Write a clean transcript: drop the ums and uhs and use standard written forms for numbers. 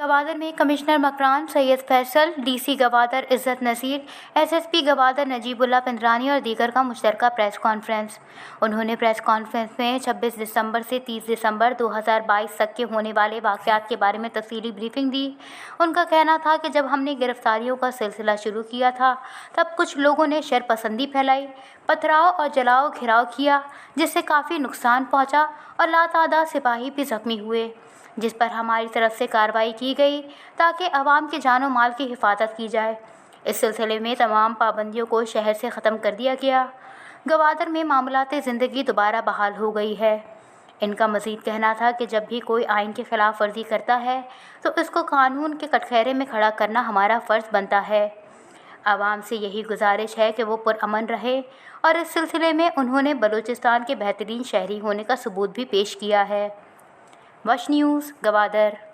गवादर में commissioner Makran, Syed Faisal, DC Gwadar इज़्ज़त नज़ीर, SSP Gwadar Najibullah पिंदरानी और दीगर का मुश्तरका प्रेस कॉन्फ्रेंस। उन्होंने प्रेस कॉन्फ्रेंस में 26 दिसंबर से 30 दिसंबर 2022 तक के होने वाले वाक़यात के बारे में तफसीली ब्रीफिंग दी। उनका कहना था कि जब हमने गिरफ्तारियों का सिलसिला शुरू किया था तब कुछ लोगों ने शरपसंदी फैलाई, पथराव और जलाओ घिराव किया, जिससे काफ़ी नुकसान पहुँचा और लातादाद सिपाही भी ज़ख्मी हुए, जिस पर हमारी तरफ से कार्रवाई की गई ताकि अवाम के जानो माल की हिफाजत की जाए। इस सिलसिले में तमाम पाबंदियों को शहर से ख़त्म कर दिया गया। गवादर में मामलाते ज़िंदगी दोबारा बहाल हो गई है। इनका मज़ीद कहना था कि जब भी कोई आइन की खिलाफ वर्जी करता है तो इसको कानून के कटघरे में खड़ा करना हमारा फ़र्ज़ बनता है। आवाम से यही गुजारिश है कि वो पुरअमन रहे और इस सिलसिले में उन्होंने बलूचिस्तान के बेहतरीन शहरी होने का सबूत भी पेश किया है। वश न्यूज़, गवादर।